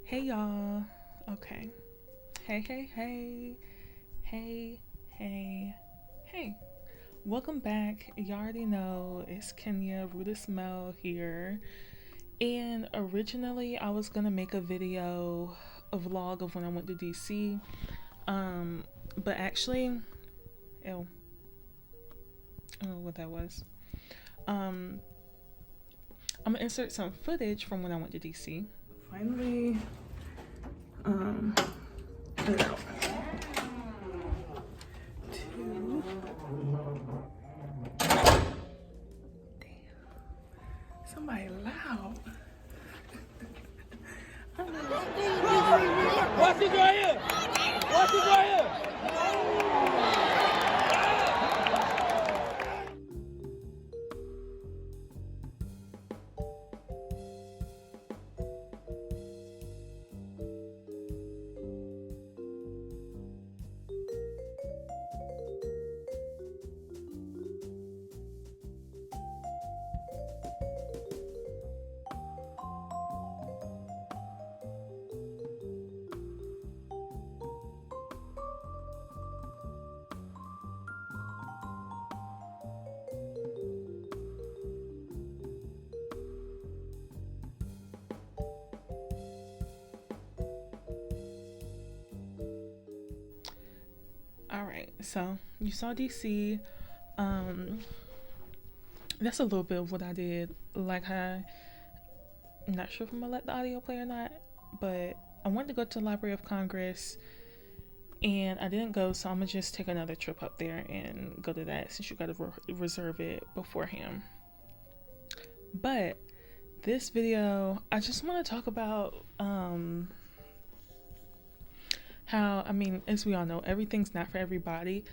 Hey y'all. Okay. Hey, hey, hey. Hey, hey, hey. Welcome back. You already know it's Kenya Rudis Mel here. And originally I was gonna make a video, a vlog of when I went to DC. Um, but actually, ew, I don't know what that was. Um, I'm gonna insert some footage from when I went to DC. Finally, um, put it out. Somebody loud. Watch it right here. Watch it right here. All right, so you saw DC. Um, that's a little bit of what I did. Like I'm not sure if I'm gonna let the audio play or not, but I wanted to go to the Library of Congress, and I didn't go, so I'm gonna just take another trip up there and go to that since you gotta reserve it beforehand. But this video, I just want to talk about how, I mean, as we all know, everything's not for everybody,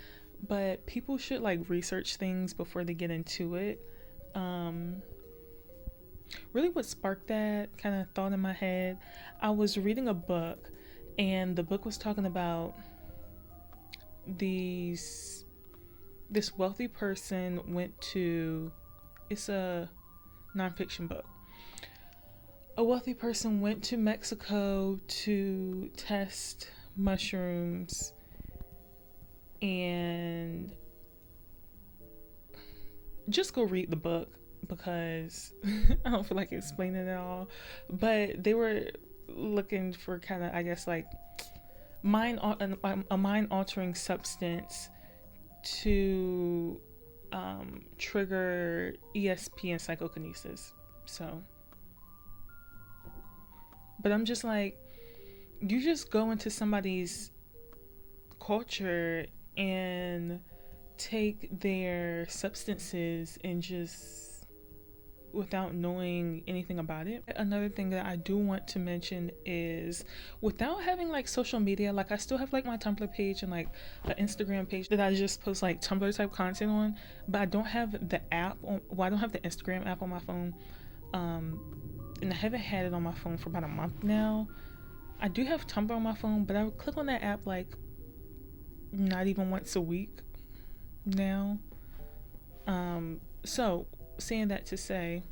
but people should like research things before they get into it. Um, really, what sparked that kind of thought in my head, I was reading a book, and the book was talking about these this wealthy person went to, it's a nonfiction book. A wealthy person went to Mexico to test mushrooms, and just go read the book because I don't feel like explaining it all. But they were looking for kind of, I guess, like a mind altering substance to trigger ESP and psychokinesis. So, but I'm just like, you just go into somebody's culture and take their substances and just without knowing anything about it. Another thing that I do want to mention is, without having like social media, like I still have like my Tumblr page and like an Instagram page that I just post like Tumblr type content on, but I don't have the app on, well, I don't have the Instagram app on my phone. And I haven't had it on my phone for about a month now. I do have Tumblr on my phone, but I would click on that app like not even once a week now. So saying that to say,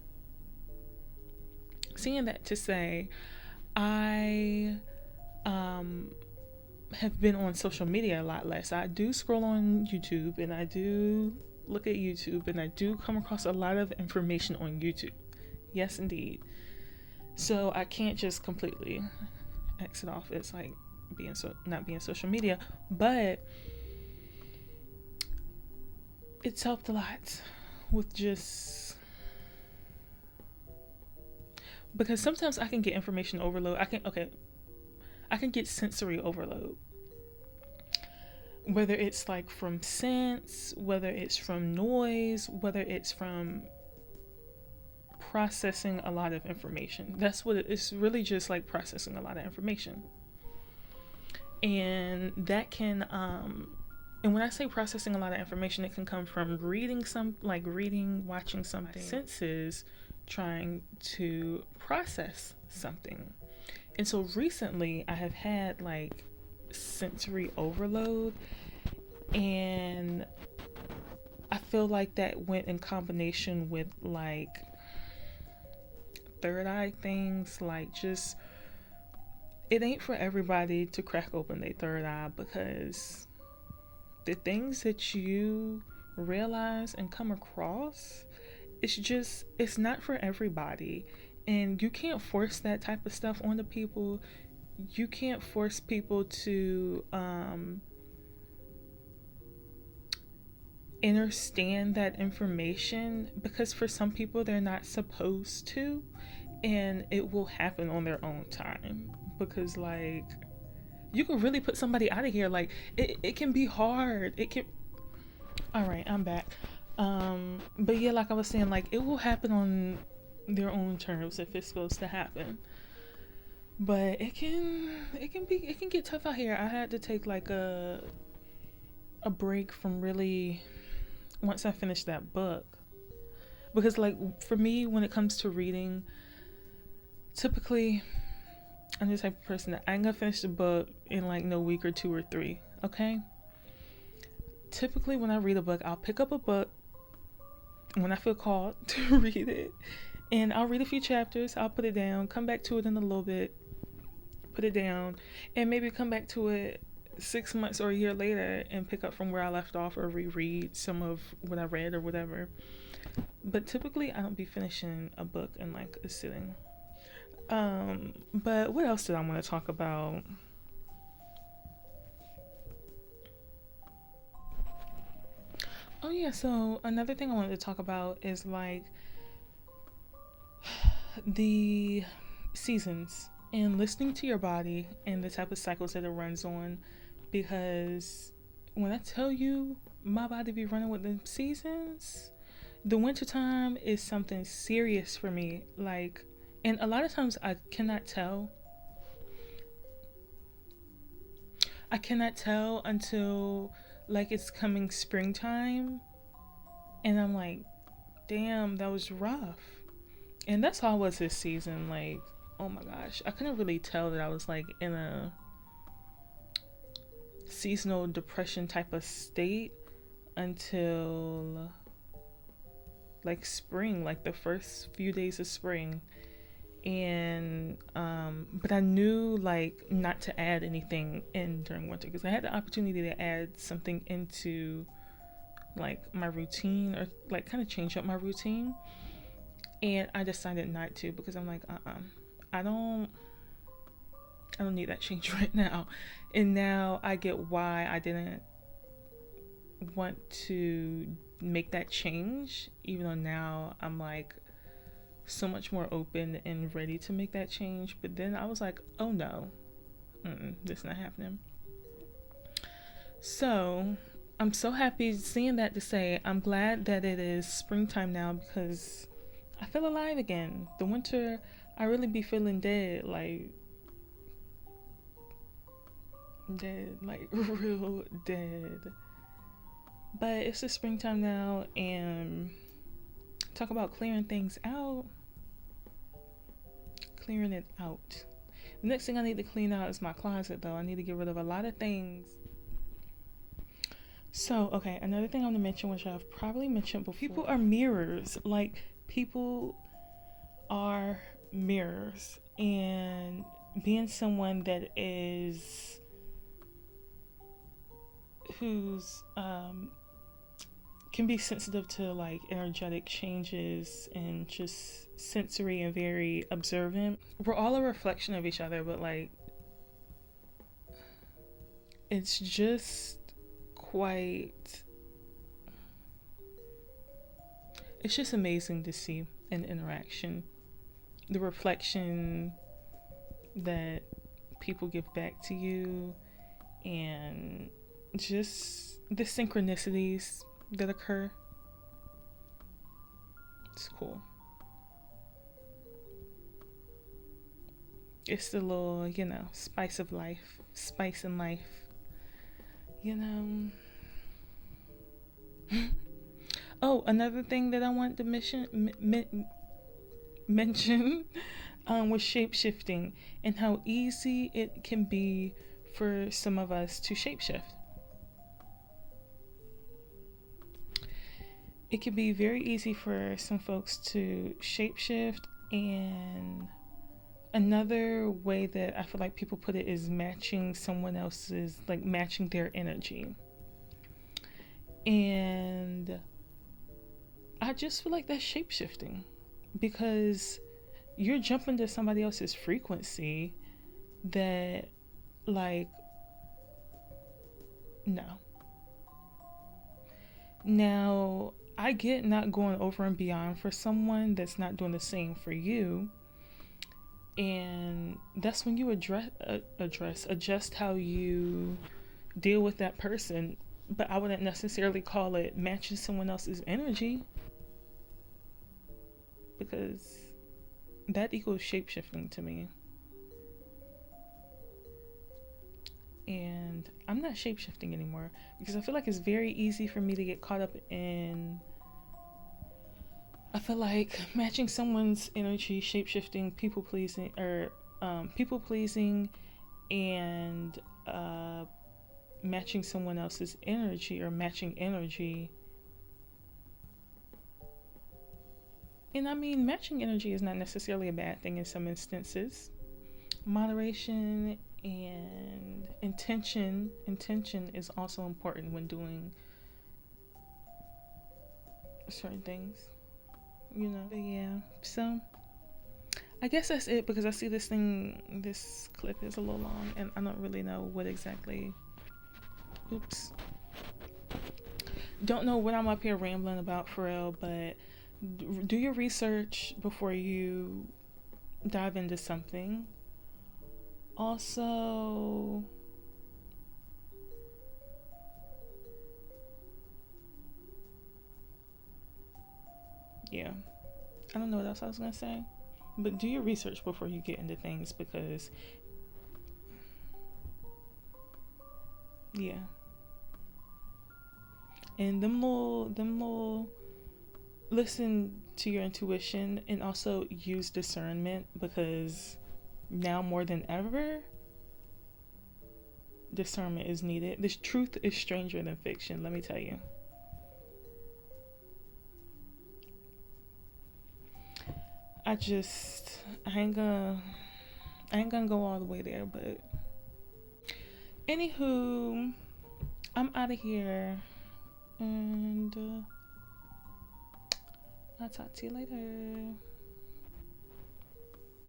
I have been on social media a lot less. I do scroll on YouTube, and I do look at YouTube, and I do come across a lot of information on YouTube. Yes, indeed. So I can't just completely exit off. It's like not being social media, but it's helped a lot with just, because sometimes I can get information overload. I can get sensory overload, whether it's like from scents, whether it's from noise, whether it's from processing a lot of information. That's what it's really, just like processing a lot of information. And that can and when I say processing a lot of information, it can come from reading, watching something. Senses trying to process something. And so recently I have had like sensory overload, and I feel like that went in combination with like third eye things, like just it ain't for everybody to crack open their third eye, because the things that you realize and come across, it's not for everybody. And you can't force that type of stuff onto people. You can't force people to understand that information, because for some people they're not supposed to, and it will happen on their own time. Because like, you can really put somebody out of here. Like, it can be hard. It can. All right, I'm back. But yeah, like I was saying, like, it will happen on their own terms if it's supposed to happen. But it can get tough out here. I had to take like a break from really, once I finished that book, because like for me, when it comes to reading, typically I'm the type of person that I ain't gonna finish the book in like no week or 2 or 3. Okay. Typically when I read a book, I'll pick up a book when I feel called to read it, and I'll read a few chapters, I'll put it down, come back to it in a little bit, put it down, and maybe come back to it 6 months or a year later and pick up from where I left off, or reread some of what I read or whatever. But typically I don't be finishing a book in like a sitting. But what else did I want to talk about? Oh yeah, so another thing I wanted to talk about is like the seasons and listening to your body and the type of cycles that it runs on. Because when I tell you my body be running with the seasons, the wintertime is something serious for me. Like, and a lot of times I cannot tell until like it's coming springtime, and I'm like, damn, that was rough. And that's how I was this season. Like, oh my gosh, I couldn't really tell that I was like in a seasonal depression type of state until like spring, like the first few days of spring. And but I knew like not to add anything in during winter, because I had the opportunity to add something into like my routine, or like kind of change up my routine, and I decided not to, because I'm like, I don't need that change right now. And now I get why I didn't want to make that change, even though now I'm like so much more open and ready to make that change. But then I was like, oh no, this is not happening. So I'm so happy seeing that, to say I'm glad that it is springtime now, because I feel alive again. The winter, I really be feeling dead, like real dead. But it's the springtime now, and talk about clearing things out. Clearing it out. The next thing I need to clean out is my closet, though. I need to get rid of a lot of things. So, okay, another thing I want to mention, which I've probably mentioned before. People are mirrors. Like, people are mirrors. And being someone that is, who's, can be sensitive to like energetic changes and just sensory and very observant. We're all a reflection of each other, but like, it's just it's just amazing to see an interaction, the reflection that people give back to you, and just the synchronicities that occur. It's cool. It's the little, spice of life, spice in life, Oh, another thing that I wanted to mention was shape-shifting, and how easy it can be for some of us to shapeshift. It can be very easy for some folks to shapeshift and Another way that I feel like people put it is matching someone else's, like matching their energy. And I just feel like that's shapeshifting, because you're jumping to somebody else's frequency that, like, no. Now, I get not going over and beyond for someone that's not doing the same for you. And that's when you adjust how you deal with that person. But I wouldn't necessarily call it matching someone else's energy, because that equals shapeshifting to me. And I'm not shapeshifting anymore, because I feel like it's very easy for me to get caught up in, I feel like, matching someone's energy, shapeshifting, people pleasing, and matching someone else's energy, or matching energy. And I mean, matching energy is not necessarily a bad thing in some instances. Moderation and intention is also important when doing certain things, you know. But yeah, so I guess that's it, because I see this clip is a little long and I don't really know what exactly. Don't know what I'm up here rambling about for real, but do your research before you dive into something. Also, yeah, I don't know what else I was gonna say, but do your research before you get into things, because yeah. And them little listen to your intuition, and also use discernment, because now more than ever, discernment is needed. This truth is stranger than fiction, let me tell you. I ain't gonna go all the way there, but anywho, I'm out of here, and I'll talk to you later.